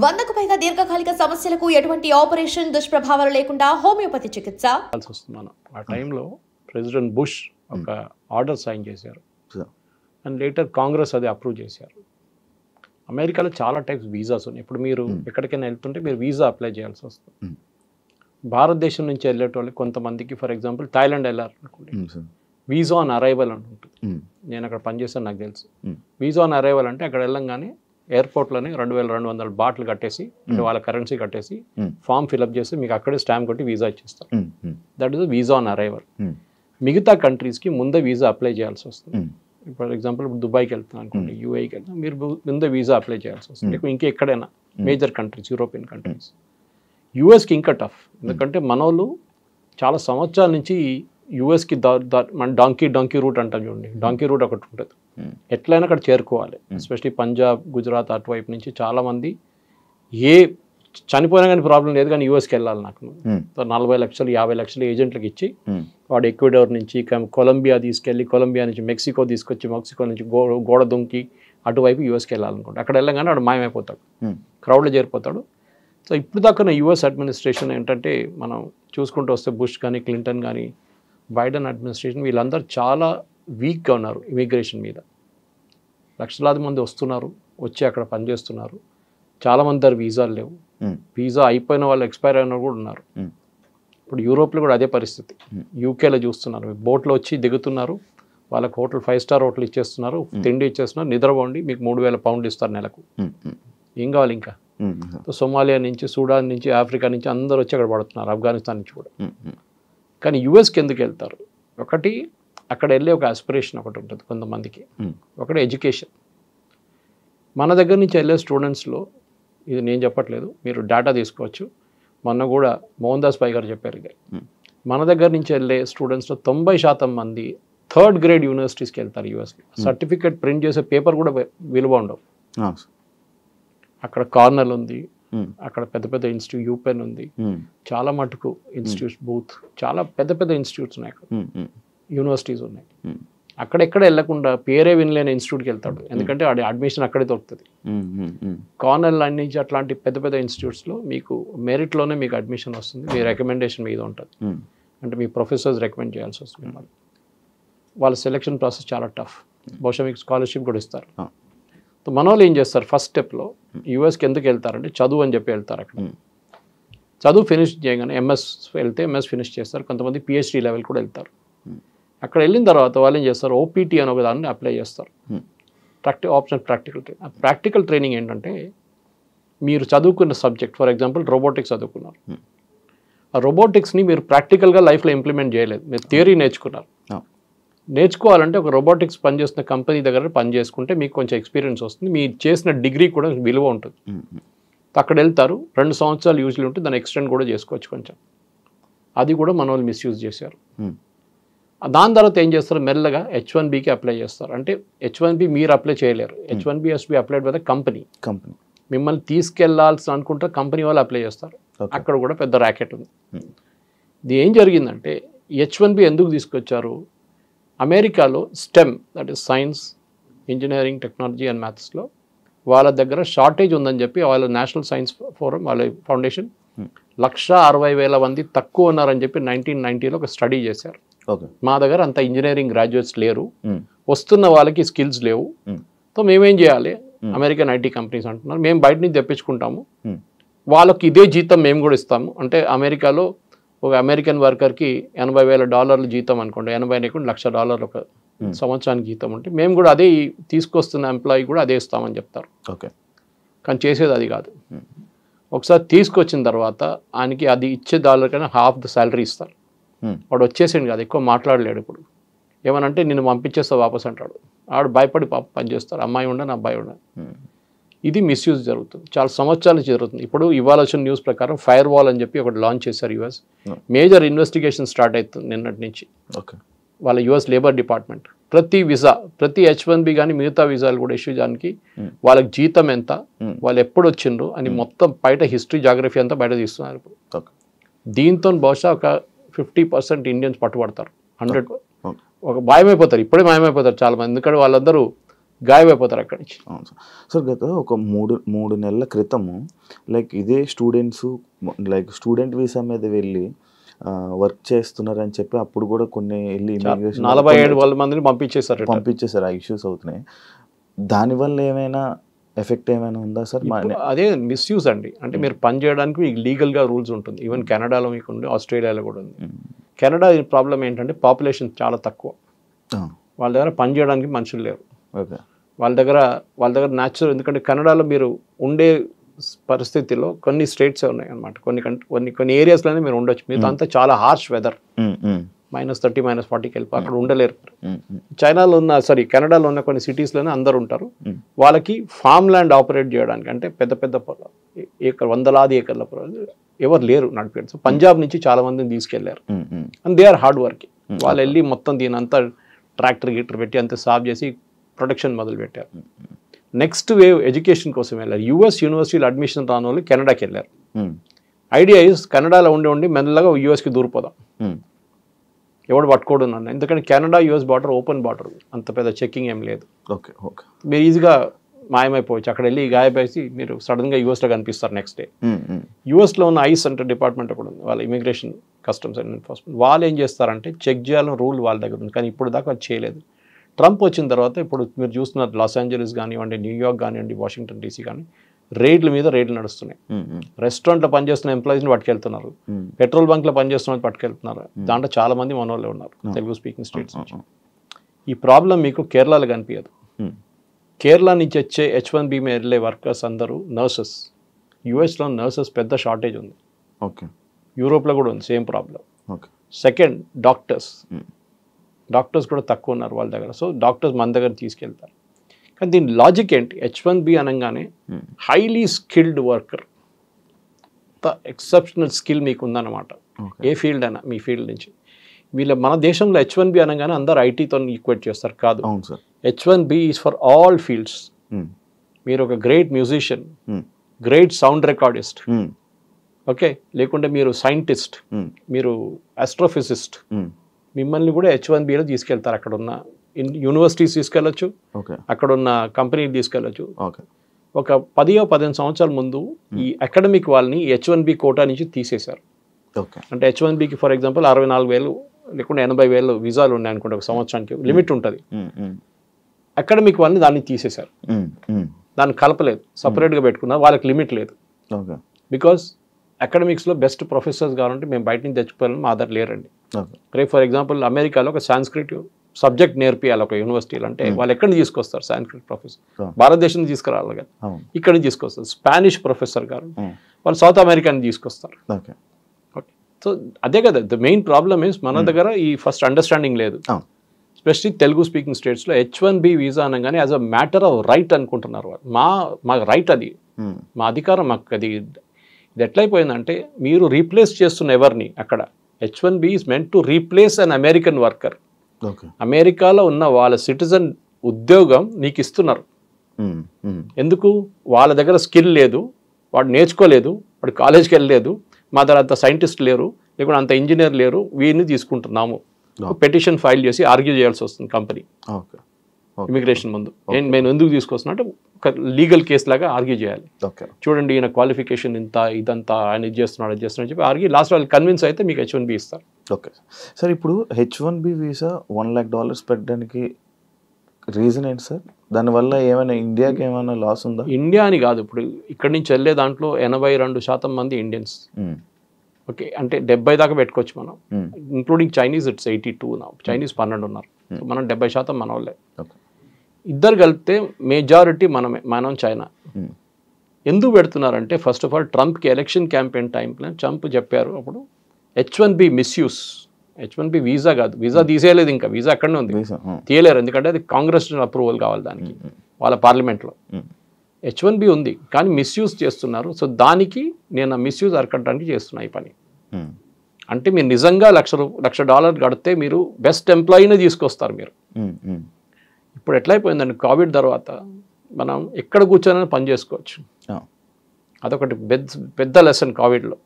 100కు పైగా దీర్ఘకాలిక సమస్యలకు ఎటువంటి ఆపరేషన్ దుష్ప్రభావాలు లేకుండా హోమియోపతి చికిత్స వస్తున్నాను. ఆ టైంలో ప్రెసిడెంట్ బుష్ ఒక ఆర్డర్ సైన్ చేశారు అండ్ లేటర్ కాంగ్రెస్ అది అప్రూవ్ చేశారు. అమెరికాలో చాలా టైప్స్ వీసాస్ ఉన్నాయి. ఇప్పుడు మీరు ఎక్కడికైనా వెళ్తుంటే మీరు వీసా అప్లై చేయాల్సి వస్తుంది. భారతదేశం నుంచి వెళ్ళేటోళ్ళు కొంతమందికి ఫర్ ఎగ్జాంపుల్ థాయిలాండ్ వెళ్ళాలనుకోండి, వీసా ఆన్ అరైవల్ అని ఉంటుంది. నేను అక్కడ పనిచేస్తాను, నాకు తెలుసు. వీసా ఆన్ అరైవల్ అంటే అక్కడ వెళ్ళంగానే ఎయిర్పోర్ట్లోనే 2200 బాట్లు కట్టేసి, అంటే వాళ్ళ కరెన్సీ కట్టేసి ఫామ్ ఫిల్అప్ చేసి మీకు అక్కడే స్టాంప్ కొట్టి వీసా ఇచ్చేస్తారు. That is visa on arrival. మిగతా కంట్రీస్కి ముందే వీసా అప్లై చేయాల్సి వస్తుంది. ఫర్ ఎగ్జాంపుల్ ఇప్పుడు దుబాయ్కి వెళ్తున్నాను అనుకోండి, యూఏకి వెళ్తాను, మీరు ముందే వీసా అప్లై చేయాల్సి వస్తుంది. ఇంకా ఎక్కడైనా మేజర్ కంట్రీస్, యూరోపియన్ కంట్రీస్. యూఎస్కి ఇంకా టఫ్, ఎందుకంటే మనోళ్ళు చాలా సంవత్సరాల నుంచి యూఎస్కి మన డాంకీ రూట్ అంటాం చూడండి. డాంకీ రూట్ ఒకటి ఉంటుంది, ఎట్లయినా అక్కడ చేరుకోవాలి. ఎస్పెషలీ పంజాబ్, గుజరాత్ అటువైపు నుంచి చాలామంది ఏ చనిపోయినా కానీ ప్రాబ్లం లేదు, కానీ యూఎస్కి వెళ్ళాలి నాకు. 40 లక్షలు 50 లక్షలు ఏజెంట్లకు ఇచ్చి వాడు ఎక్వెడార్ నుంచి కొలంబియా తీసుకెళ్ళి, కొలంబియా నుంచి మెక్సికో తీసుకొచ్చి, మెక్సికో నుంచి గోడ దుంకి అటువైపు యూఎస్కి వెళ్ళాలనుకుంటే అక్కడ వెళ్ళగానే వాడు మాయమైపోతాడు, క్రౌడ్లో చేరిపోతాడు. సో ఇప్పుడు దాకా యూఎస్ అడ్మినిస్ట్రేషన్ ఏంటంటే మనం చూసుకుంటూ వస్తే బుష్ కానీ, క్లింటన్ కానీ, బైడెన్ అడ్మినిస్ట్రేషన్ వీళ్ళందరూ చాలా వీక్గా ఉన్నారు ఇమిగ్రేషన్ మీద. లక్షలాది మంది వస్తున్నారు, వచ్చి అక్కడ పనిచేస్తున్నారు. చాలామంది దగ్గర వీసాలు లేవు, వీసా అయిపోయిన వాళ్ళు ఎక్స్పైర్ అయిన కూడా ఉన్నారు. ఇప్పుడు యూరోప్లో కూడా అదే పరిస్థితి. యూకేలో చూస్తున్నారు, బోట్లో వచ్చి దిగుతున్నారు, వాళ్ళకి హోటల్ 5 స్టార్ హోటల్ ఇచ్చేస్తున్నారు, తిండి ఇచ్చేస్తున్నారు, నిద్రపోండి, మీకు 3000 పౌండ్లు ఇస్తారు నెలకు. ఏం కావాలి ఇంకా? సోమాలియా నుంచి, సూడాన్ నుంచి, ఆఫ్రికా నుంచి అందరూ వచ్చి అక్కడ పడుతున్నారు, ఆఫ్ఘనిస్తాన్ నుంచి కూడా. కానీ యూఎస్కి ఎందుకు వెళ్తారు? ఒకటి అక్కడ వెళ్ళే ఒక ఆస్పిరేషన్ ఒకటి ఉంటుంది కొంతమందికి, ఒకటి ఎడ్యుకేషన్. మన దగ్గర నుంచి వెళ్ళే స్టూడెంట్స్లో, ఇది నేను చెప్పట్లేదు, మీరు డేటా తీసుకోవచ్చు, మొన్న కూడా మోహన్ దాస్ పై గారు చెప్పారు. మన దగ్గర నుంచి వెళ్ళే స్టూడెంట్స్లో 90% మంది 3rd గ్రేడ్ యూనివర్సిటీస్కి వెళ్తారు యూఎస్లో. సర్టిఫికేట్ ప్రింట్ చేసే పేపర్ కూడా విలువ ఉండవు. అక్కడ కార్నల్ ఉంది, అక్కడ పెద్ద పెద్ద ఇన్స్టిట్యూట్, యూపెన్ ఉంది, చాలా మటుకు ఇన్స్టిట్యూట్స్, బూత్, చాలా పెద్ద పెద్ద ఇన్స్టిట్యూట్స్ ఉన్నాయి అక్కడ, యూనివర్సిటీస్ ఉన్నాయి. అక్కడెక్కడ వెళ్లకుండా పేరే వినలేని ఇన్స్టిట్యూట్కి వెళ్తాడు, ఎందుకంటే వాడి అడ్మిషన్ అక్కడే దొరుకుతుంది. కార్నల్ నుంచి అట్లాంటి పెద్ద పెద్ద ఇన్స్టిట్యూట్స్లో మీకు మెరిట్లోనే మీకు అడ్మిషన్ వస్తుంది, మీ రికమెండేషన్ మీద ఉంటుంది. అంటే మీ ప్రొఫెసర్స్ రికమెండ్ చేయాల్సి వస్తుంది. వాళ్ళ సెలెక్షన్ ప్రాసెస్ చాలా టఫ్, బహుశా మీకు స్కాలర్షిప్ కూడా ఇస్తారు. మన వాళ్ళు ఏం చేస్తారు, ఫస్ట్ స్టెప్లో యూఎస్కి ఎందుకు వెళ్తారంటే చదువు అని చెప్పి వెళ్తారు. అక్కడ చదువు ఫినిష్ చేయగానే ఎంఎస్ వెళ్తే ఎంఎస్ ఫినిష్ చేస్తారు, కొంతమంది పిహెచ్డి లెవెల్ కూడా వెళ్తారు. అక్కడ వెళ్ళిన తర్వాత వాళ్ళు ఏం చేస్తారు, ఓపీటీ అని ఒక దాన్ని అప్లై చేస్తారు, ఆప్షనల్ ప్రాక్టికల్ ట్రైనింగ్. ఆ ప్రాక్టికల్ ట్రైనింగ్ ఏంటంటే మీరు చదువుకున్న సబ్జెక్ట్, ఫర్ ఎగ్జాంపుల్ రోబోటిక్స్ చదువుకున్నారు, ఆ రోబోటిక్స్ని మీరు ప్రాక్టికల్గా లైఫ్లో ఇంప్లిమెంట్ చేయలేదు, మీరు థియరీ నేర్చుకున్నారు. నేర్చుకోవాలంటే ఒక రోబోటిక్స్ పనిచేస్తున్న కంపెనీ దగ్గర పని చేసుకుంటే మీకు కొంచెం ఎక్స్పీరియన్స్ వస్తుంది, మీరు చేసిన డిగ్రీ కూడా విలువ ఉంటుంది. అక్కడ వెళ్తారు, 2 సంవత్సరాలు యూజ్లీ ఉంటే దాన్ని ఎక్స్టెండ్ కూడా చేసుకోవచ్చు కొంచెం. అది కూడా మన వాళ్ళు మిస్యూజ్ చేశారు. దాని తర్వాత ఏం చేస్తారు, మెల్లగా H1Bకి అప్లై చేస్తారు. అంటే H1B మీరు అప్లై చేయలేరు, H1B has to be applied by the company. మిమ్మల్ని తీసుకెళ్లాల్సి అనుకుంటే కంపెనీ వాళ్ళు అప్లై చేస్తారు. అక్కడ కూడా పెద్ద ర్యాకెట్ ఉంది. ఇది ఏం జరిగిందంటే H1B ఎందుకు తీసుకొచ్చారు, అమెరికాలో stem, that is science, engineering, technology and మ్యాథ్స్లో వాళ్ళ దగ్గర షార్టేజ్ ఉందని చెప్పి వాళ్ళ నేషనల్ సైన్స్ ఫోరం, వాళ్ళ ఫౌండేషన్ 160,000 మంది తక్కువ ఉన్నారని చెప్పి 1990లో ఒక స్టడీ చేశారు. మా దగ్గర అంత ఇంజనీరింగ్ గ్రాడ్యుయేట్స్ లేరు, వస్తున్న వాళ్ళకి స్కిల్స్ లేవు, సో మేమేం చేయాలి, అమెరికన్ ఐటీ కంపెనీస్ అంటున్నారు, మేము బయట నుంచి తెప్పించుకుంటాము, వాళ్ళకి ఇదే జీతం మేము కూడా ఇస్తాము. అంటే అమెరికాలో ఒక అమెరికన్ వర్కర్కి $80,000 జీతం అనుకోండి, 80 $1,00,000 ఒక సంవత్సరానికి జీతం ఉంటే మేము కూడా అదే తీసుకొస్తున్న ఎంప్లాయీ కూడా అదే ఇస్తామని చెప్తారు. కానీ చేసేది అది కాదు. ఒకసారి తీసుకొచ్చిన తర్వాత ఆయనకి అది ఇచ్చే డాలర్ కన్నా ½ ద శాలరీ ఇస్తారు. వాడు వచ్చేసిండు కాదు, ఎక్కువ మాట్లాడలేడు. ఇప్పుడు ఏమనంటే నిన్ను పంపించేస్తా వాపస్ అంటాడు. ఆడు భయపడి పని చేస్తారు, అమ్మాయి ఉండని అబ్బాయి ఉండని. ఇది మిస్యూజ్ జరుగుతుంది, చాలా సంవత్సరాల నుంచి జరుగుతుంది. ఇప్పుడు ఇవాళ వచ్చిన న్యూస్ ప్రకారం ఫైర్ వాల్ అని చెప్పి ఒకటి లాంచ్ చేశారు యూఎస్. మేజర్ ఇన్వెస్టిగేషన్ స్టార్ట్ అవుతుంది నిన్నటి నుంచి. వాళ్ళ యూఎస్ లేబర్ డిపార్ట్మెంట్ ప్రతి వీసా, ప్రతి H1B కానీ మిగతా వీసాలు కూడా ఇష్యూ చేయడానికి వాళ్ళకి జీతం ఎంత, వాళ్ళు ఎప్పుడు వచ్చిండ్రు అని మొత్తం బయట హిస్టరీ, జాగ్రఫీ అంతా బయట తీస్తున్నారు. దీంతో బహుశా ఒక 50% ఇండియన్స్ పట్టుబడతారు. 100 ఒక మాయమైపోతారు, ఇప్పుడే మాయమైపోతారు చాలా మంది. ఎందుకంటే వాళ్ళందరూ గాయమైపోతారు అక్కడి నుంచి. అవును సార్. సార్ గత ఒక మూడు నెలల క్రితము లైక్ ఇదే స్టూడెంట్స్ లైక్ స్టూడెంట్ వీసా మీద వెళ్ళి వర్క్ చేస్తున్నారని చెప్పి అప్పుడు కూడా కొన్ని వెళ్ళి ఇమిగ్రేషన్ 47 మందిని పంపించేశారు. ఆ ఇష్యూస్ అవుతున్నాయి. దానివల్ల ఏమైనా ఎఫెక్ట్ ఏమైనా ఉందా సార్? అదే మిస్యూజ్ అండి. అంటే మీరు పని చేయడానికి మీకు లీగల్గా రూల్స్ ఉంటుంది. ఈవెన్ కెనడాలో మీకు ఉంది, ఆస్ట్రేలియాలో కూడా ఉంది. కెనడా ప్రాబ్లం ఏంటంటే పాపులేషన్ చాలా తక్కువ, వాళ్ళ దగ్గర పని చేయడానికి మనుషులు లేరు. ఓకే. వాళ్ళ దగ్గర న్యాచురల్, ఎందుకంటే కెనడాలో మీరు ఉండే పరిస్థితిలో కొన్ని స్టేట్సే ఉన్నాయి అనమాట. కొన్ని ఏరియాస్లోనే మీరు ఉండొచ్చు. మీతో అంతా చాలా హార్ష్ వెదర్, -30 -40కి వెళ్ళి అక్కడ ఉండలేరు. చైనాలో ఉన్న కెనడాలో ఉన్న కొన్ని సిటీస్లోనే అందరు ఉంటారు. వాళ్ళకి ఫామ్ ల్యాండ్ ఆపరేట్ చేయడానికి అంటే పెద్ద పెద్ద వందలాది ఏకర్ల ఎవరు లేరు నడిపారు. సో పంజాబ్ నుంచి చాలా మందిని తీసుకెళ్లారు. And they are hard working. వాళ్ళు వెళ్ళి మొత్తం దీని అంతా ట్రాక్టర్ పెట్టి అంతా సాఫ్ చేసి ప్రొడక్షన్ మొదలు పెట్టారు. నెక్స్ట్ వేవ్ ఎడ్యుకేషన్ కోసం వెళ్ళారు. యూఎస్ యూనివర్సిటీలో అడ్మిషన్ రాని వాళ్ళు కెనడాకి వెళ్ళారు. ఐడియా ఇస్ కెనడాలో ఉండి మెల్లగా యూఎస్కి దూరిపోదాం, ఎవడు పట్టుకోడు నన్ను. ఎందుకంటే Canada US border open border, అంత పెద్ద చెక్కింగ్ ఏం లేదు. Okay okay. మీరు ఈజీగా మాయమైపోవచ్చు. అక్కడ వెళ్ళి గాయపేసి మీరు సడన్గా యూఎస్లో కనిపిస్తారు నెక్స్ట్ డే. యూఎస్లో ఉన్న ఐస్ అంటే డిపార్ట్మెంట్ కూడా ఉంది, వాళ్ళ ఇమిగ్రేషన్ కస్టమ్స్ అండ్ ఎన్ఫోర్స్మెంట్. వాళ్ళు ఏం చేస్తారంటే చెక్ చేయాలని రూల్ వాళ్ళ దగ్గర ఉంది, కానీ ఇప్పుడు దాకా అది చేయలేదు. ట్రంప్ వచ్చిన తర్వాత ఇప్పుడు మీరు చూస్తున్నారు లాస్ ఏంజలీస్ కానివ్వండి, న్యూయార్క్ కానివ్వండి, వాషింగ్టన్ డీసీ కానీ రేట్ల మీద రేట్లు నడుస్తున్నాయి. రెస్టారెంట్లో పనిచేస్తున్న ఎంప్లాయీస్ని పట్టుకెళ్తున్నారు, పెట్రోల్ బంక్లో పనిచేస్తున్న పట్టుకెళ్తున్నారు. దాంట్లో చాలా మంది మన వాళ్ళే ఉన్నారు తెలుగు స్పీకింగ్ స్టేట్స్ నుంచి. ఈ ప్రాబ్లం మీకు కేరళలో కనిపించదు. కేరళ నుంచి వచ్చే H1B మీద వెళ్ళే వర్కర్స్ అందరూ నర్సెస్. యూఎస్లో నర్సెస్ పెద్ద షార్టేజ్ ఉంది. ఓకే. యూరోప్లో కూడా ఉంది same problem. Okay. Second doctors కూడా తక్కువ ఉన్నారు వాళ్ళ దగ్గర. సో డాక్టర్స్ మన దగ్గర తీసుకెళ్తారు. కానీ దీని లాజిక్ ఏంటి? H1B అనగానే highly skilled worker, exceptional skill మీకు ఉందన్నమాట. ఏ ఫీల్డ్ అయినా మీ ఫీల్డ్ నుంచి. మన దేశంలో H1B అనగానే అందరు ఐటీతో ఈక్వేట్ చేస్తారు. కాదు, H1B is for all fields. మీరు ఒక great musician, great sound recordist, okay, లేకుంటే మీరు సైంటిస్ట్, మీరు ఆస్ట్రోఫిజిస్ట్, మిమ్మల్ని కూడా H1Bలో తీసుకెళ్తారు. అక్కడ ఉన్న యూనివర్సిటీస్ తీసుకెళ్ళచ్చు, అక్కడ ఉన్న కంపెనీలు తీసుకెళ్ళచ్చు. ఒక 10-15 సంవత్సరాల ముందు ఈ అకాడమిక్ వాళ్ళని H1B కోటా నుంచి తీసేశారు. అంటే H1Bకి ఫర్ ఎగ్జాంపుల్ 64,000 లేకుంటే 80,000 వీసాలు ఉన్నాయి అనుకుంటే ఒక సంవత్సరానికి లిమిట్ ఉంటుంది. అకాడమిక్ వాళ్ళని దాన్ని తీసేశారు, దాన్ని కలపలేదు, సపరేట్గా పెట్టుకున్నారు. వాళ్ళకి లిమిట్ లేదు. బికాస్ అకాడమిక్స్లో బెస్ట్ ప్రొఫెసర్స్ కావాలంటే మేము బయట నుంచి తెచ్చుకోవాలని మా దగ్గర లేరండి. రేపు ఫర్ ఎగ్జాంపుల్ అమెరికాలో ఒక సాంస్క్రిట్ సబ్జెక్ట్ నేర్పియాలి ఒక యూనివర్సిటీలో అంటే వాళ్ళు ఎక్కడి నుంచి తీసుకొస్తారు? సాంస్క్రిట్ ప్రొఫెసర్ భారతదేశం నుంచి తీసుకురావాలి కదా, ఇక్కడి నుంచి తీసుకొస్తారు. స్పానిష్ ప్రొఫెసర్ గారు వాళ్ళు సౌత్ అమెరికా నుంచి తీసుకొస్తారు. ఓకే, సో అదే కదా ద మెయిన్ ప్రాబ్లమ్ ఇస్ మన దగ్గర ఈ ఫస్ట్ అండర్స్టాండింగ్ లేదు. ఎస్పెషల్లీ తెలుగు స్పీకింగ్ స్టేట్స్లో H1B వీసా అనగానే as a matter of right అనుకుంటున్నారు వాళ్ళు. మా రైట్ అది, మా అధికారం, మాకు అది. ఇది ఎట్లయిపోయిందంటే మీరు రీప్లేస్ చేస్తున్న ఎవరిని అక్కడ. H1B is meant to replace an American worker. అమెరికాలో ఉన్న వాళ్ళ సిటిజన్ ఉద్యోగం నీకు ఇస్తున్నారు. ఎందుకు? వాళ్ళ దగ్గర స్కిల్ లేదు, వాడు నేర్చుకోలేదు, వాడు కాలేజ్కి వెళ్ళలేదు, మా దగ్గర అంత సైంటిస్ట్ లేరు, లేకుంటే అంత ఇంజనీర్ లేరు, వీరిని తీసుకుంటున్నాము. పెటిషన్ ఫైల్ చేసి ఆర్గ్యూ చేయాల్సి వస్తుంది కంపెనీ ఇమిగ్రేషన్ ముందు. నేను ఎందుకు తీసుకొస్తున్నా అంటే ఒక లీగల్ కేసు లాగా ఆర్గ్యూ చేయాలి. చూడండి ఈయన క్వాలిఫికేషన్ ఇంత, ఇదంతా, ఆయన ఇది చేస్తున్నాడు, అది చేస్తున్నాడు చెప్పి ఆర్గ్యూ. లాస్ట్ వాళ్ళు కన్విన్స్ అయితే మీకు H1B ఇస్తారు. Okay sir. ఇప్పుడు H1B వీసా $1 lakh పెట్టడానికి రీజన్ ఏంటి సార్? దానివల్ల ఏమైనా ఇండియాకి ఏమైనా లాస్ ఉందా? ఇండియా అని కాదు, ఇప్పుడు ఇక్కడి నుంచి వెళ్ళే దాంట్లో 82% మంది ఇండియన్స్. ఓకే, అంటే 70 దాకా పెట్టుకోవచ్చు మనం, ఇంక్లూడింగ్ చైనీస్. ఇట్స్ 82 నా. చైనీస్ 12 ఉన్నారు. మనం 70% మన వాళ్ళే. ఇద్దరు కలిపితే మెజారిటీ మనం చైనా. ఎందుకు పెడుతున్నారంటే ఫస్ట్ ఆఫ్ ఆల్ ట్రంప్కి ఎలక్షన్ క్యాంపెయిన్ టైంలో ట్రంప్ చెప్పారు అప్పుడు H1B మిస్యూస్. H1B వీసా కాదు, వీసా తీసేయలేదు, ఇంకా వీసా అక్కడనే ఉంది, తీయలేరు. ఎందుకంటే అది కాంగ్రెస్ అప్రూవల్ కావాలి దానికి, వాళ్ళ పార్లమెంట్లో. H1B ఉంది కానీ మిస్యూజ్ చేస్తున్నారు. సో దానికి నేను ఆ మిస్యూజ్ అరకట్టడానికి చేస్తున్నా ఈ పని. అంటే మీరు నిజంగా $1,00,000 కడితే మీరు బెస్ట్ ఎంప్లాయీని తీసుకొస్తారు మీరు. ఇప్పుడు ఎట్లయిపోయిందండి, కోవిడ్ తర్వాత మనం ఎక్కడ కూర్చొని పని చేసుకోవచ్చు. అదొకటి పెద్ద లెసన్ కోవిడ్లో.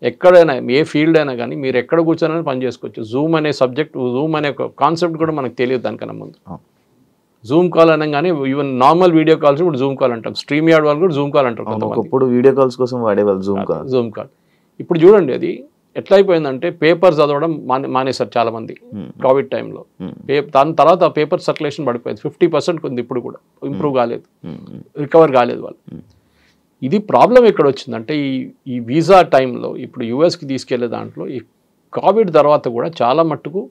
ఎక్కడైనా ఏ ఫీల్డ్ అయినా కానీ మీరు ఎక్కడ కూర్చొని పని చేసుకోవచ్చు. జూమ్ అనే సబ్జెక్ట్, జూమ్ అనే ఒక కాన్సెప్ట్ కూడా మనకు తెలియదు దానికన్నా ముందు. జూమ్ కాల్ అనగానే ఈవెన్ నార్మల్ వీడియో కాల్స్ ఇప్పుడు జూమ్ కాల్ అంటాం, స్ట్రీమ్ యార్డ్ వాళ్ళు కూడా జూమ్ కాల్ అంటారు. ఒకప్పుడు వీడియో కాల్స్ కోసం వాడేవాళ్ళు జూమ్ కాల్. ఇప్పుడు చూడండి అది ఎట్లా అయిపోయిందంటే పేపర్ చదవడం మానేశారు చాలా మంది కోవిడ్ టైంలో. దాని తర్వాత పేపర్ సర్క్యులేషన్ పడిపోయింది, 50% ఉంది ఇప్పుడు కూడా, ఇంప్రూవ్ కాలేదు, రికవర్ కాలేదు వాళ్ళు. ఇది ప్రాబ్లం ఎక్కడ వచ్చిందంటే ఈ వీసా టైంలో ఇప్పుడు యూఎస్కి తీసుకెళ్లే దాంట్లో ఈ కోవిడ్ తర్వాత కూడా చాలా మట్టుకు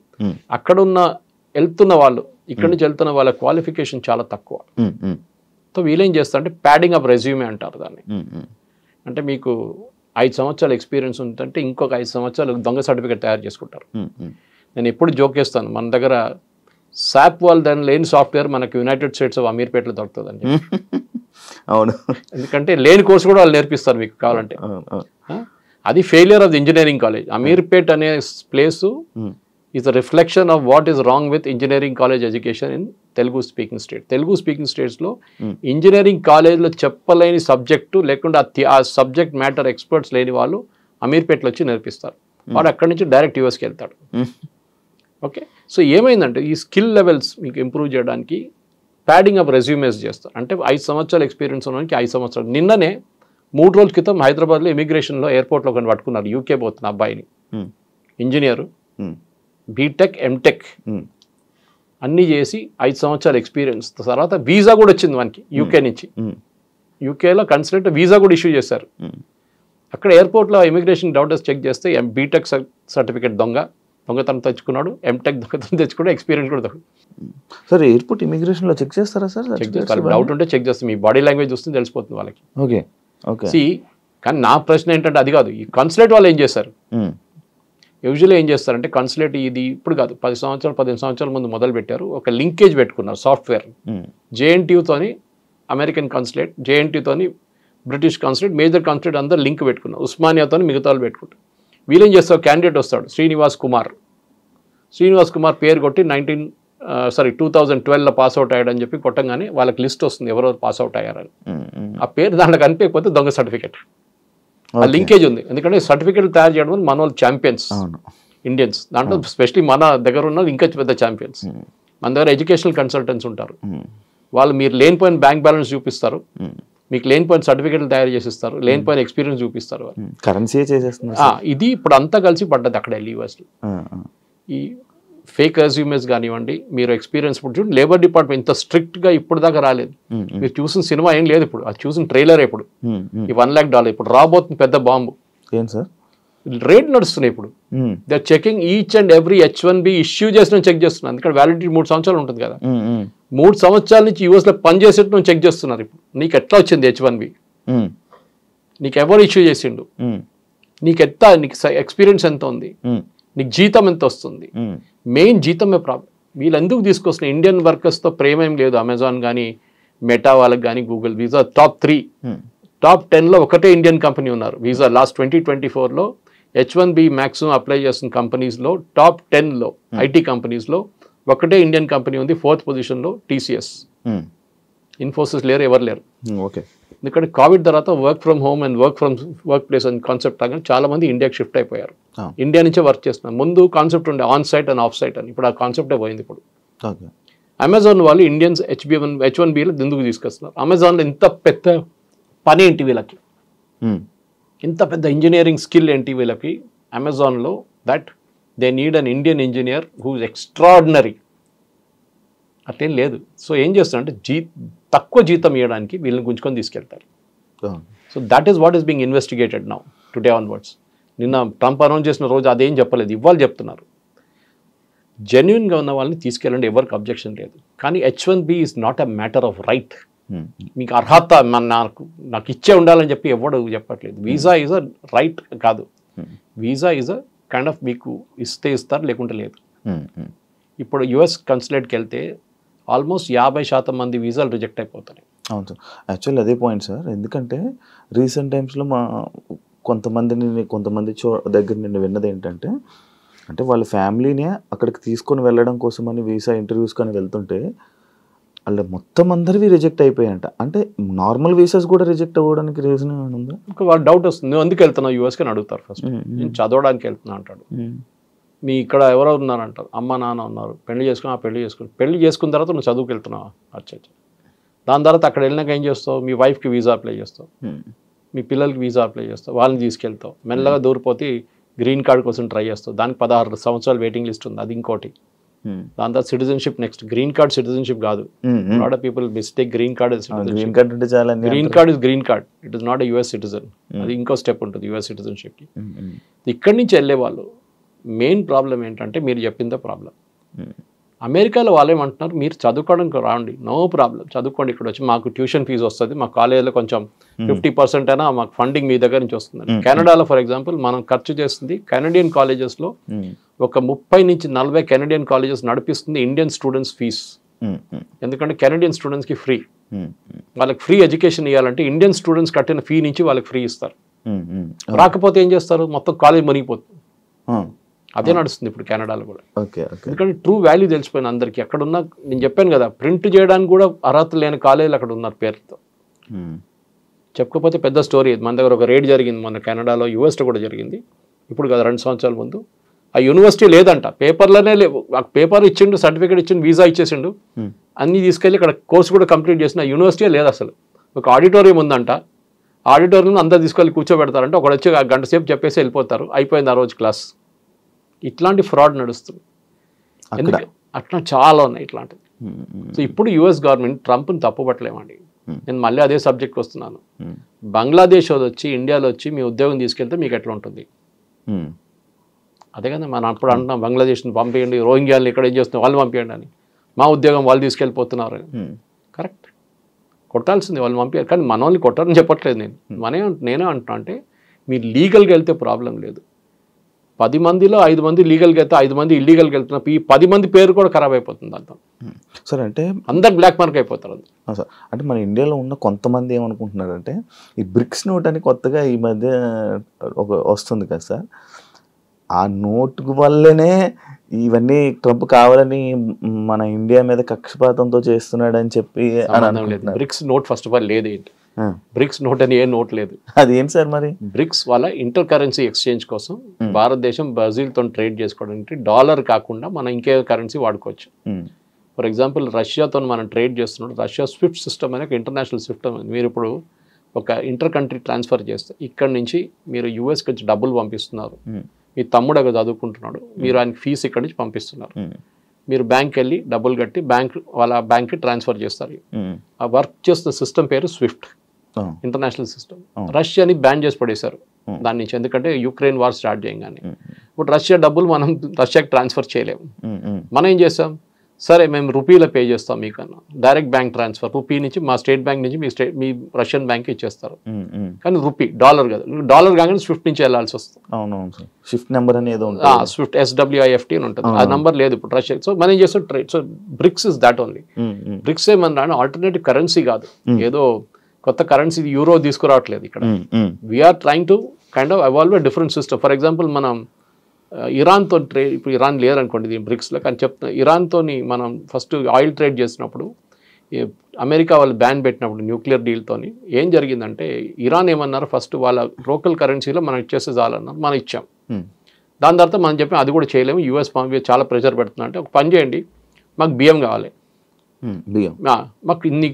అక్కడున్న వెళ్తున్న వాళ్ళు ఇక్కడ నుంచి వెళ్తున్న వాళ్ళ క్వాలిఫికేషన్ చాలా తక్కువ. సో వీళ్ళేం చేస్తారంటే ప్యాడింగ్ అప్ రెజ్యూమే అంటారు దాన్ని. అంటే మీకు 5 సంవత్సరాల ఎక్స్పీరియన్స్ ఉందంటే ఇంకొక 5 సంవత్సరాలు దొంగ సర్టిఫికేట్ తయారు చేసుకుంటారు. నేను ఎప్పుడు జోక్ చేస్తాను, మన దగ్గర సాప్ వాళ్ళు దాని లేని సాఫ్ట్వేర్ మనకు యునైటెడ్ స్టేట్స్ ఆఫ్ అమీర్పేటలో దొరుకుతుందని. అవును, ఎందుకంటే లేని కోర్సు కూడా వాళ్ళు నేర్పిస్తారు మీకు కావాలంటే. అది failure of the engineering college. Ameerpet అనే place is a reflection of what is wrong with engineering college education in Telugu speaking state. Telugu speaking స్టేట్స్లో ఇంజనీరింగ్ కాలేజ్లో చెప్పలేని సబ్జెక్టు లేకుండా ఆ సబ్జెక్ట్ మ్యాటర్ ఎక్స్పర్ట్స్ లేని వాళ్ళు అమీర్పేటలో వచ్చి నేర్పిస్తారు. వాడు అక్కడి నుంచి డైరెక్ట్ యూఎస్కి వెళ్తాడు. ఓకే, సో ఏమైందంటే ఈ స్కిల్ లెవెల్స్ మీకు ఇంప్రూవ్ చేయడానికి ప్యాడింగ్ అప్ రెజ్యూమేస్ చేస్తారు. అంటే 5 సంవత్సరాల ఎక్స్పీరియన్స్ ఉన్నవానికి 5 సంవత్సరాలు. నిన్ననే 3 రోజుల క్రితం హైదరాబాద్లో ఇమిగ్రేషన్లో ఎయిర్పోర్ట్లో కొన్ని పట్టుకున్నారు, యూకే పోతున్న అబ్బాయిని. ఇంజనీరు, బీటెక్ ఎంటెక్ అన్నీ చేసి 5 సంవత్సరాల ఎక్స్పీరియన్స్ తర్వాత వీసా కూడా వచ్చింది మనకి యూకే నుంచి. యూకేలో కన్సల్టెంట్ వీసా కూడా ఇష్యూ చేశారు. అక్కడ ఎయిర్పోర్ట్లో ఇమిగ్రేషన్ డాక్టర్స్ చెక్ చేస్తే బీటెక్ సర్టిఫికేట్ దొంగతనం తెచ్చుకున్నాడు, ఎంటెక్ దొంగతనం తెచ్చుకున్నాడు, ఎక్స్పీరియన్స్ కూడా సార్. ఎయిర్పోర్ట్ ఇమిగ్రేషన్లో చెక్ చేస్తారా సార్? చెక్ చేస్తారు, డౌట్ ఉంటే చెక్ చేస్తాం. మీ బాడీ లాంగ్వేజ్ చూస్తే తెలిసిపోతుంది వాళ్ళకి. Okay okay. కానీ నా ప్రశ్న ఏంటంటే అది కాదు, ఈ కన్సులేట్ వాళ్ళు ఏం చేస్తారు? యూజువల్లీ ఏం చేస్తారంటే కన్సులేట్ ఇది ఇప్పుడు కాదు, 10 సంవత్సరాలు 15 సంవత్సరాల ముందు మొదలు పెట్టారు. ఒక లింకేజ్ పెట్టుకున్నారు సాఫ్ట్వేర్. జేఎన్టీయూతోని అమెరికన్ కన్సులేట్, జేఎన్టీతోని బ్రిటిష్ కన్సులేట్, మేజర్ కన్సులేట్ అందరూ లింక్ పెట్టుకున్నారు. ఉస్మానియాతో మిగతా వాళ్ళు పెట్టుకుంటారు. వీళ్ళేం చేస్తారు, క్యాండిడేట్ వస్తాడు శ్రీనివాస్ కుమార్ పేరు కొట్టి 2012లో పాస్అవుట్ అయ్యాడని చెప్పి కొట్టంగానే వాళ్ళకి లిస్ట్ వస్తుంది ఎవరెవరు పాస్అవుట్ అయ్యారని. ఆ పేరు దాంట్లో కనిపించకపోతే దొంగ సర్టిఫికేట్. ఆ లింకేజ్ ఉంది, ఎందుకంటే సర్టిఫికేట్ తయారు చేయడం మన వాళ్ళు ఛాంపియన్స్ ఇండియన్స్. దాంట్లో స్పెషలీ మన దగ్గర ఉన్న ఇంకా పెద్ద ఛాంపియన్స్. మన దగ్గర ఎడ్యుకేషనల్ కన్సల్టెంట్స్ ఉంటారు. వాళ్ళు మీరు లేనిపోయిన బ్యాంక్ బ్యాలెన్స్ చూపిస్తారు, మీకు లేనిపోయిన సర్టిఫికేట్లు తయారు చేసిస్తారు, లేనిపోయిన ఎక్స్పీరియన్స్ చూపిస్తారు. కరెన్సీ చేసేస్తున్నారు. ఇది ఇప్పుడు అంతా కలిసి పడ్డది అక్కడ యూఎస్లో. ఈ ఫేక్ రెజ్యూమేస్ కానివ్వండి, మీరు ఎక్స్పీరియన్స్ ఇప్పుడు చూడండి, లేబర్ డిపార్ట్మెంట్ ఇంత స్ట్రిక్ట్గా ఇప్పుడు దాకా రాలేదు. మీరు చూసిన సినిమా ఏం లేదు ఇప్పుడు, అది చూసిన ట్రైలర్ ఇప్పుడు ఈ $1 lakh ఇప్పుడు రాబోతుంది పెద్ద బాంబు. ఏం సార్ రేట్ నడుస్తున్నాయి ఇప్పుడు. They are checking each and every H1B issue చేసిన చెక్ చేస్తున్నారు. ఎందుకంటే వ్యాలిడిటీ 3 సంవత్సరాలు ఉంటుంది కదా, 3 సంవత్సరాల నుంచి యూఎస్లో పనిచేసేట్టు చెక్ చేస్తున్నారు. ఇప్పుడు నీకు ఎట్లా వచ్చింది H1B, నీకు ఎవరు ఇష్యూ చేసిండు, నీకు ఎక్స్పీరియన్స్ ఎంత ఉంది, నీకు జీతం ఎంత వస్తుంది. మెయిన్ జీతమే ప్రాబ్లం. వీళ్ళు ఎందుకు తీసుకొస్తున్న ఇండియన్ వర్కర్స్తో ప్రేమ ఏం లేదు. అమెజాన్ కానీ, మెటా వాళ్ళకి కానీ, గూగుల్ వీసా టాప్ 3 టాప్ 10లో ఒకటే ఇండియన్ కంపెనీ ఉన్నారు. వీసా లాస్ట్ 2024లో H1B మ్యాక్సిమం అప్లై చేస్తున్న కంపెనీస్లో టాప్ 10లో ఐటీ కంపెనీస్లో ఒకటే ఇండియన్ కంపెనీ ఉంది. 4th పొజిషన్లో TCS. ఇన్ఫోసిస్ లేరు, ఎవరు లేరు. ఓకే, ఎందుకంటే కోవిడ్ తర్వాత work from home and work place అని కాన్సెప్ట్ రాగానే చాలా మంది ఇండియాకి షిఫ్ట్ అయిపోయారు. ఇండియా నుంచే వర్క్ చేస్తున్నారు. ముందు కాన్సెప్ట్ ఉండే on site and off site అని, ఇప్పుడు ఆ కాన్సెప్టే పోయింది. ఇప్పుడు అమెజాన్ వాళ్ళు ఇండియన్స్ H1Bలో ఎందుకు తీసుకొస్తున్నారు? అమెజాన్లో ఇంత పెద్ద పని ఏంటి వీళ్ళకి, ఇంత పెద్ద ఇంజనీరింగ్ స్కిల్ ఏంటి వీళ్ళకి అమెజాన్లో, that they need an Indian engineer who's extraordinary. అట్లేం లేదు. సో ఏం చేస్తారంటే తక్కువ జీతం ఇవ్వడానికి వీళ్ళని గుంజుకొని తీసుకెళ్తారు. So that is what is being investigated now today onwards. నిన్న ట్రంప్ అనౌన్స్ చేసిన రోజు అదేం చెప్పలేదు, ఇవాళ చెప్తున్నారు. జెన్యున్గా ఉన్న వాళ్ళని తీసుకెళ్ళండి, ఎవరికి అబ్జెక్షన్ లేదు. కానీ H1B is not a matter of right. మీకు అర్హత నాకు ఇచ్చే ఉండాలని చెప్పి ఎవడు చెప్పట్లేదు. వీసా ఈజ్ అ రైట్ కాదు. Visa is a kind of మీకు ఇస్తే ఇస్తారు, లేకుంటే లేదు. ఇప్పుడు యుఎస్ కన్సులేట్కి వెళ్తే ఆల్మోస్ట్ 50% మంది వీసాలు రిజెక్ట్ అయిపోతాయి. అవును సార్, యాక్చువల్లీ అదే పాయింట్ సార్. ఎందుకంటే రీసెంట్ టైమ్స్లో కొంతమంది దగ్గర నేను విన్నది ఏంటంటే, అంటే వాళ్ళ ఫ్యామిలీనే అక్కడికి తీసుకొని వెళ్ళడం కోసమని వీసా ఇంటర్వ్యూస్ కానీ వెళ్తుంటే వాళ్ళ మొత్తం అందరివి రిజెక్ట్ అయిపోయాయంట. అంటే నార్మల్ వీసాస్ కూడా రిజెక్ట్ అవ్వడానికి రీజన్ ఉందా? వాళ్ళ డౌట్ వస్తుంది, నువ్వు ఎందుకు వెళ్తున్నావు యూఎస్కి అని అడుగుతారు. ఫస్ట్ నేను చదవడానికి వెళ్తున్నా అంటాడు. మీ ఇక్కడ ఎవరో ఉన్నారంటారు, అమ్మ నాన్న ఉన్నారు, పెళ్లి చేసుకున్న తర్వాత నువ్వు చదువుకు వెళ్తున్నావా? అచ్చా. దాని తర్వాత అక్కడ వెళ్ళినాక ఏం చేస్తావు? మీ వైఫ్కి వీసా అప్లై చేస్తావు, మీ పిల్లలకి వీసా అప్లై చేస్తావు, వాళ్ళని తీసుకెళ్తావు, మెల్లగా దూరిపోతే గ్రీన్ కార్డ్ కోసం ట్రై చేస్తావు, దానికి 16 సంవత్సరాలు వెయిటింగ్ లిస్ట్ ఉంది, అది ఇంకోటి. దాని తర్వాత citizenship next. Green card citizenship కాదు. Lot of people mistake green card green card అంటే చాలా green card is green card, it is not US citizen. అది ఇంకో స్టెప్ ఉంటుంది యుఎస్ సిటిజన్షిప్కి. ఇక్కడి నుంచి వెళ్ళే వాళ్ళు మెయిన్ ప్రాబ్లం ఏంటంటే మీరు చెప్పిందే ప్రాబ్లం. అమెరికాలో వాళ్ళు ఏమంటున్నారు, మీరు చదువుకోవడానికి రాండి, నో ప్రాబ్లం, చదువుకోండి, ఇక్కడ వచ్చి మాకు ట్యూషన్ ఫీజు వస్తుంది, మా కాలేజీలో కొంచెం 50% అయినా మాకు ఫండింగ్ మీ దగ్గర నుంచి వస్తుంది. కెనడాలో ఫర్ ఎగ్జాంపుల్ మనం ఖర్చు చేస్తుంది కెనడియన్ కాలేజెస్లో ఒక 30 నుంచి 40 కెనడియన్ కాలేజెస్ నడిపిస్తుంది ఇండియన్ స్టూడెంట్స్ ఫీజ్. ఎందుకంటే కెనడియన్ స్టూడెంట్స్కి ఫ్రీ, వాళ్ళకి ఫ్రీ ఎడ్యుకేషన్ ఇవ్వాలంటే ఇండియన్ స్టూడెంట్స్ కట్టిన ఫీ నుంచి వాళ్ళకి ఫ్రీ ఇస్తారు. రాకపోతే ఏం చేస్తారు, మొత్తం కాలేజ్ మునిగిపోతుంది. అదే నడుస్తుంది ఇప్పుడు కెనడాలో కూడా. ఎందుకంటే ట్రూ వాల్యూ తెలిసిపోయింది అందరికీ. అక్కడున్న నేను చెప్పాను కదా, ప్రింట్ చేయడానికి కూడా అర్హత లేని కాలేజీలు అక్కడ ఉన్నారు పేరుతో. చెప్పకపోతే పెద్ద స్టోరీ. మన దగ్గర ఒక రేడ్ జరిగింది మొన్న కెనడాలో, యూఎస్లో కూడా జరిగింది, ఇప్పుడు కదా 2 సంవత్సరాల ముందు. ఆ యూనివర్సిటీ లేదంట, పేపర్లోనే లేవు. పేపర్ ఇచ్చిండు, సర్టిఫికేట్ ఇచ్చిండు, వీసా ఇచ్చేసిండు, అన్నీ తీసుకెళ్ళి ఇక్కడ కోర్సు కూడా కంప్లీట్ చేసిన యూనివర్సిటీ లేదు అసలు. ఒక ఆడిటోరియం ఉందంట, ఆడిటోరియం అందరు తీసుకెళ్ళి కూర్చోబెడతారంటే ఒకడు వచ్చి 1 గంట సేపు చెప్పేసి వెళ్ళిపోతారు, అయిపోయింది ఆ రోజు క్లాస్. ఇట్లాంటి ఫ్రాడ్ నడుస్తుంది. అట్లా చాలా ఉన్నాయి ఇట్లాంటివి. సో ఇప్పుడు యుఎస్ గవర్నమెంట్ ట్రంప్ని తప్పుపట్టలేమండి. నేను మళ్ళీ అదే సబ్జెక్ట్కి వస్తున్నాను. బంగ్లాదేశ్ వచ్చి ఇండియాలో వచ్చి మీ ఉద్యోగం తీసుకెళ్తే మీకు ఎట్లా ఉంటుంది? అదే కదా మనం అప్పుడు అంటున్నాం, బంగ్లాదేశ్ని పంపేయండి, రోహింగ్యాలను ఇక్కడ ఏం చేస్తున్నాం వాళ్ళు పంపేయండి అని. మా ఉద్యోగం వాళ్ళు తీసుకెళ్ళిపోతున్నారు. కరెక్ట్, కొట్టాల్సింది వాళ్ళు పంపించారు, కానీ మన వాళ్ళని కొట్టారని చెప్పట్లేదు నేను. నేనే అంటున్నా అంటే మీరు లీగల్గా వెళ్తే ప్రాబ్లం లేదు. 10 మందిలో 5 మంది లీగల్గా వెళ్తే 5 మంది ఇల్లీగల్గా వెళ్తున్నప్పుడు ఈ 10 మంది పేరు కూడా ఖరాబ్ అయిపోతుంది అంతా. సార్ అంటే అందరు బ్లాక్ మార్క్ అయిపోతారు. సార్ అంటే మన ఇండియాలో ఉన్న కొంతమంది ఏమనుకుంటున్నారంటే ఈ బ్రిక్స్ నోట్ అని కొత్తగా ఈ మధ్య వస్తుంది కదా సార్, ఆ నోట్ వల్లనే ఇవన్నీ ట్రంప్ కావాలని మన ఇండియా మీద కక్షపాతంతో చేస్తున్నాడు అని చెప్పి BRICS note first of all లేదు. ఏంటి బ్రిక్స్ నోట్ అని ఏ నోట్ లేదు. అది ఏం సార్ మరి? బ్రిక్స్ వాళ్ళ ఇంటర్ కరెన్సీ ఎక్స్చేంజ్ కోసం భారతదేశం బ్రెజిల్తో ట్రేడ్ చేసుకోవడానికి డాలర్ కాకుండా మనం ఇంకే కరెన్సీ వాడుకోవచ్చు. ఫర్ ఎగ్జాంపుల్ రష్యాతో మనం ట్రేడ్ చేస్తున్నాడు. రష్యా స్విఫ్ట్ సిస్టమ్ అనే ఒక ఇంటర్నేషనల్ సిస్టమ్. మీరు ఇప్పుడు ఒక ఇంటర్ కంట్రీ ట్రాన్స్ఫర్ చేస్తే ఇక్కడ నుంచి మీరు యూఎస్కి వచ్చి డబ్బులు పంపిస్తున్నారు, మీ తమ్ముడు అక్కడ చదువుకుంటున్నాడు, మీరు ఆయనకి ఫీజు ఇక్కడ నుంచి పంపిస్తున్నారు, మీరు బ్యాంక్ వెళ్ళి డబ్బులు కట్టి వాళ్ళ బ్యాంక్కి ట్రాన్స్ఫర్ చేస్తారు. ఆ వర్క్ చేస్తున్న సిస్టమ్ పేరు స్విఫ్ట్, ఇంటర్నేషనల్ సిస్టమ్. రష్యాని బ్యాన్ చేసి పడేశారు దాని నుంచి, ఎందుకంటే యుక్రెయిన్ వార్ స్టార్ట్ చేయగానే. ఇప్పుడు రష్యా డబ్బులు మనం రష్యాకి ట్రాన్స్ఫర్ చేయలేము. మనం ఏం చేస్తాం, సరే మేము రూపీలో పే చేస్తాం మీకన్నా, డైరెక్ట్ బ్యాంక్ ట్రాన్స్ఫర్ రూపీ నుంచి మా స్టేట్ బ్యాంక్ నుంచి మీ రష్యన్ బ్యాంక్కి ఇచ్చేస్తారు. కానీ రూపీ, డాలర్ కదా, డాలర్ కాగానే స్విఫ్ట్ నుంచి వెళ్ళాల్సి వస్తుంది. అవునవును, స్విఫ్ట్ నెంబర్ అనేది స్విఫ్ట్ SWIFT అని ఉంటుంది, ఆ నెంబర్ లేదు ఇప్పుడు రష్యా. సో మనం ఏం చేస్తాం trade. So BRICS is that only. BRICS ఏమన్నా ఆల్టర్నేటివ్ కరెన్సీ కాదు, ఏదో కొత్త కరెన్సీ యూరో తీసుకురావట్లేదు ఇక్కడ. We're trying to kind of evolve a different system. For example మనం ఇరాన్తో ట్రేడ్, ఇప్పుడు ఇరాన్ లేదనుకోండి దీని బ్రిక్స్లో, కానీ చెప్తున్నా ఇరాన్తో మనం ఫస్ట్ ఆయిల్ ట్రేడ్ చేసినప్పుడు అమెరికా వాళ్ళు బ్యాన్ పెట్టినప్పుడు న్యూక్లియర్ డీల్తోని ఏం జరిగిందంటే ఇరాన్ ఏమన్నారు, ఫస్ట్ వాళ్ళ లోకల్ కరెన్సీలో మనం ఇచ్చేస్తే చాలన్నారు, మనం ఇచ్చాం. దాని తర్వాత మనం చెప్పాం అది కూడా చేయలేము, యూఎస్ చాలా ప్రెషర్ పెడుతున్నా అంటే ఒక పని చేయండి, మాకు బియ్యం కావాలి, మాకు ఇన్ని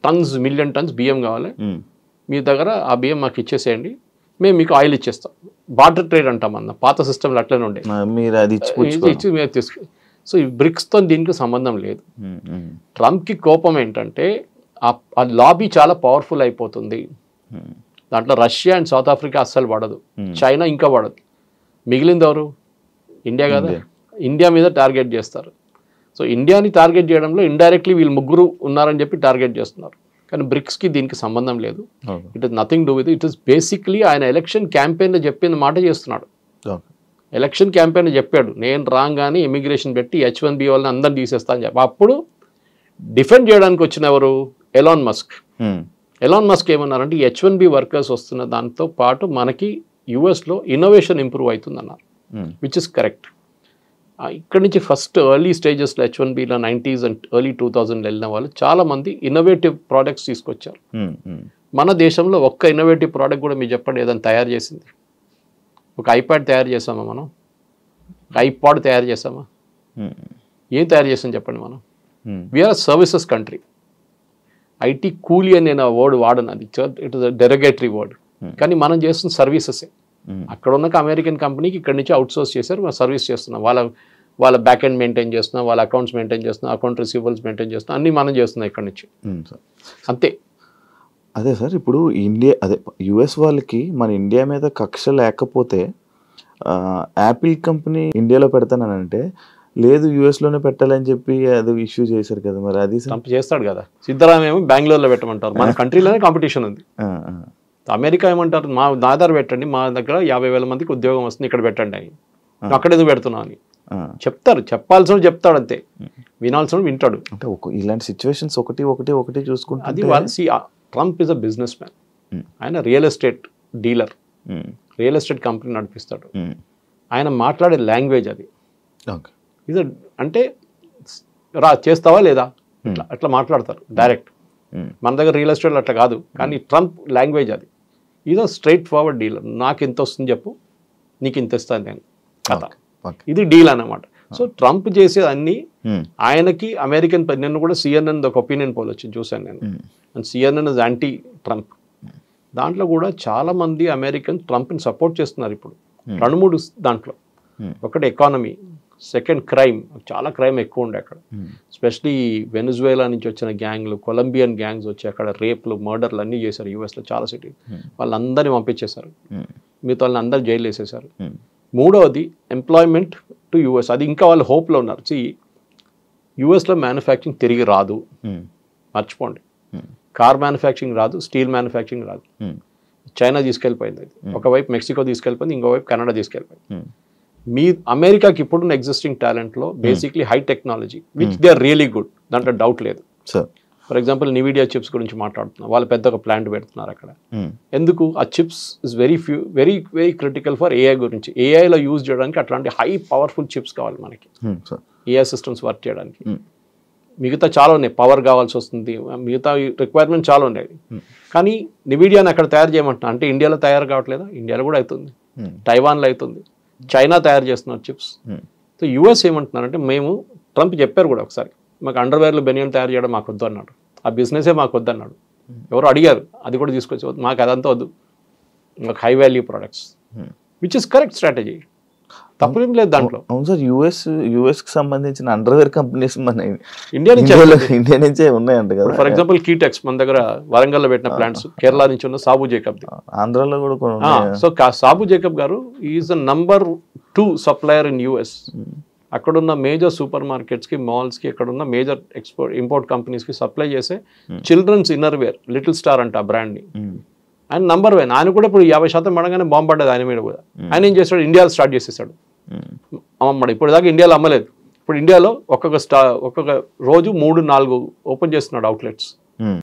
టన్స్ మిలియన్ టన్స్ బియ్యం కావాలి, మీ దగ్గర ఆ బియ్యం మాకు ఇచ్చేసేయండి, మేము మీకు ఆయిల్ ఇచ్చేస్తాం. బార్టర్ ట్రేడ్ అంటాం అన్న, పాత సిస్టమ్లో అట్లనే ఉండే, మీరు అది ఇచ్చి మీరు తీసుకు. సో ఈ బ్రిక్స్తో దీనికి సంబంధం లేదు. ట్రంప్కి కోపం ఏంటంటే ఆ లాబీ చాలా పవర్ఫుల్ అయిపోతుంది, దాంట్లో రష్యా అండ్ సౌత్ ఆఫ్రికా అస్సలు పడదు, చైనా ఇంకా పడదు, మిగిలింది ఎవరు? ఇండియా కదా. ఇండియా మీద టార్గెట్ చేస్తారు. సో ఇండియాని టార్గెట్ చేయడంలో ఇండైరెక్ట్లీ వీళ్ళు ముగ్గురు ఉన్నారని చెప్పి టార్గెట్ చేస్తున్నారు. కానీ బ్రిక్స్కి దీనికి సంబంధం లేదు. It is nothing do with it is basically ఆయన ఎలక్షన్ క్యాంపెయిన్లో చెప్పిన మాట చేస్తున్నాడు. ఎలక్షన్ క్యాంపెయిన్లో చెప్పాడు, నేను రాగానే ఇమిగ్రేషన్ పెట్టి H1B వాళ్ళని అందరిని తీసేస్తా అని చెప్పి. అప్పుడు డిఫెండ్ చేయడానికి వచ్చిన ఎవరు? Elon Musk. ఎలాన్ మస్క్ ఏమన్నారంటే H1B వర్కర్స్ వస్తున్న దాంతో పాటు మనకి యుఎస్లో ఇన్నోవేషన్ ఇంప్రూవ్ అవుతుందన్నారు, విచ్ ఇస్ కరెక్ట్. ఇక్కడి నుంచి ఫస్ట్ ఎర్లీ స్టేజెస్లో H1Bలో 90s అండ్ ఎర్లీ 2000 వెళ్ళిన వాళ్ళు చాలామంది ఇన్నోవేటివ్ ప్రోడక్ట్స్ తీసుకొచ్చారు. మన దేశంలో ఒక్క ఇన్నోవేటివ్ ప్రోడక్ట్ కూడా మీరు చెప్పండి ఏదైనా తయారు చేసింది? ఒక ఐప్యాడ్ తయారు చేసామా మనం? ఐపాడ్ తయారు చేస్తామా? ఏం తయారు చేస్తాం చెప్పండి మనం? We are services country. ఐటీ కూలీ అని నేను వర్డ్ వాడను, అది it is a derogatory word. కానీ మనం చేస్తున్న సర్వీసెసే. అక్కడ ఉన్న అమెరికన్ కంపెనీకి ఇక్కడ నుంచి అవుట్ సోర్స్ చేశారు, మనం సర్వీస్ చేస్తున్నాం. వాళ్ళ బ్యాక్ ఎండ్ మెయింటైన్ చేస్తున్నాం, వాళ్ళ అకౌంట్స్ మెయింటైన్ చేస్తున్నాం, అకౌంట్ రిసీవబుల్స్ మెయింటైన్ చేస్తున్నాం, అన్నీ మనం చేస్తున్నాం ఇక్కడ నుంచి. అంతే. అదే సార్, ఇప్పుడు ఇండియా అదే యుఎస్ వాళ్ళకి మన ఇండియా మీద కక్ష లేకపోతే యాపిల్ కంపెనీ ఇండియాలో పెడతానంటే లేదు యుఎస్లోనే పెట్టాలని చెప్పి అది ఇష్యూ చేశారు కదా, మరి అది ట్రంప్ చేస్తాడు కదా. సిద్ధరామయ్య ఏమో బెంగళూరులో పెట్టమంటారు, మన కంట్రీలోనే కాంపిటీషన్ ఉంది. అమెరికా ఏమంటారు, మా ఆధార్ పెట్టండి, మా దగ్గర 50,000 మందికి ఉద్యోగం వస్తుంది, ఇక్కడ పెట్టండి అని. అక్కడ ఎందుకు పెడుతున్నావు అని చెప్తారు. చెప్పాల్సిన చెప్తాడు అంతే, వినాల్సిన వింటాడు. అంటే ఇలాంటి సిచ్యువేషన్స్ ఒకటి చూసుకుంటే అది Trump is a business man. ఆయన real estate dealer, real estate company నడిపిస్తాడు. ఆయన మాట్లాడే లాంగ్వేజ్ అది ఇది అంటే చేస్తావా లేదా అట్లా మాట్లాడతారు డైరెక్ట్. మన దగ్గర రియల్ ఎస్టేట్ అట్లా కాదు, కానీ ట్రంప్ లాంగ్వేజ్ అది. ఇదో స్ట్రైట్ ఫార్వర్డ్ డీలర్. నాకు ఎంత వస్తుంది చెప్పు, నీకు ఇంత ఇస్తాను నేను కథ. ఇది డీల్ అన్నమాట. సో ట్రంప్ చేసేది అన్ని ఆయనకి అమెరికన్. నేను కూడా సిఎన్ఎన్ ఒక ఒపీనియన్ పోల్ వచ్చింది చూశాను నేను. And CNN is anti Trump. దాంట్లో కూడా చాలా మంది అమెరికన్ ట్రంప్ని సపోర్ట్ చేస్తున్నారు ఇప్పుడు. 2-3 దాంట్లో. ఒకటి ఎకానమీ, సెకండ్ క్రైమ్. చాలా క్రైమ్ ఎక్కువ ఉండే అక్కడ, ఎస్పెషలీ వెనిజువేలా నుంచి వచ్చిన గ్యాంగ్లు, కొలంబియన్ గ్యాంగ్స్ వచ్చి అక్కడ రేప్లు, మర్డర్లు అన్నీ చేశారు యూఎస్లో చాలా సిటీ. వాళ్ళందరినీ పంపించేశారు, మిగతా వాళ్ళని అందరు జైలు వేసేసారు. మూడవది ఎంప్లాయ్మెంట్ టు యూఎస్. అది ఇంకా వాళ్ళు హోప్లో ఉన్నారు. యూఎస్లో మ్యానుఫ్యాక్చరింగ్ తిరిగి రాదు, మర్చిపోండి. కార్ మ్యానుఫ్యాక్చరింగ్ రాదు, స్టీల్ మ్యానుఫ్యాక్చరింగ్ రాదు. చైనా తీసుకెళ్ళిపోయింది, అది ఒకవైపు మెక్సికో తీసుకెళ్ళిపోయింది, ఇంకోవైపు కెనడా తీసుకెళ్ళిపోయింది. మీ అమెరికాకి ఇప్పుడున్న ఎగ్జిస్టింగ్ టాలెంట్లో basically high technology which they are really good, దాంట్లో డౌట్ లేదు. ఫర్ ఎగ్జాంపుల్ నివిడియా చిప్స్ గురించి మాట్లాడుతున్నారు, వాళ్ళు పెద్ద ఒక ప్లాంట్ పెడుతున్నారు అక్కడ. ఎందుకు? ఆ chips is very very critical for AI గురించి. ఏఐలో యూజ్ చేయడానికి అట్లాంటి హై పవర్ఫుల్ చిప్స్ కావాలి మనకి, ఏఐ సిస్టమ్స్ వర్క్ చేయడానికి. మిగతా చాలా ఉన్నాయి, పవర్ కావాల్సి వస్తుంది, మిగతా రిక్వైర్మెంట్ చాలా ఉన్నాయి. కానీ నివిడియాని అక్కడ తయారు చేయమంటున్నా అంటే ఇండియాలో తయారు కావట్లేదా? ఇండియాలో కూడా అవుతుంది, తైవాన్లో అవుతుంది, చైనా తయారు చేస్తున్నారు చిప్స్. సో యూఎస్ ఏమంటున్నారంటే, మేము ట్రంప్ చెప్పారు కూడా ఒకసారి, మాకు అండర్వేర్లు బెనియన్ తయారు చేయడం మాకు వద్దు అన్నాడు, ఆ బిజినెసే మాకు వద్దు అన్నాడు. ఎవరు అడిగారు, అది కూడా తీసుకొచ్చి మాకు అదంతా వద్దు, మాకు high value products, which is correct strategy, తప్పేం లేదు దాంట్లో. అవును సార్, యుఎస్కి సంబంధించిన అండర్వేర్ కంపెనీస్ మన ఇండియా నుంచే ఉన్నాయంట కదా. ఫర్ ఎగ్జాంపుల్ కీటెక్స్ మన దగ్గర వరంగల్లో పెట్టిన ప్లాంట్స్, కేరళ నుంచి ఉన్న సాబు జేకబ్, ఆంధ్రాలో కూడా. So Sabu Jacob garu is the number 2 supplier in US. అక్కడున్న మేజర్ సూపర్ మార్కెట్స్కి, మాల్స్కి, అక్కడున్న మేజర్ ఇంపోర్ట్ కంపెనీస్కి సప్లై చేసే children's inner wear little star అంట ఆ బ్రాండ్ని. ఆయన నంబర్ 1. ఆయన కూడా ఇప్పుడు 50% పడగానే బాంబు పడ్డది ఆయన మీద కూడా. ఆయన ఏం చేస్తాడు, ఇండియాలో స్టార్ట్ చేసేసాడు అమ్మమ్మడు. ఇప్పుడు దాకా ఇండియాలో అమ్మలేదు, ఇప్పుడు ఇండియాలో ఒక్కొక్క రోజు 3-4 ఓపెన్ చేస్తున్నాడు అవుట్లెట్స్.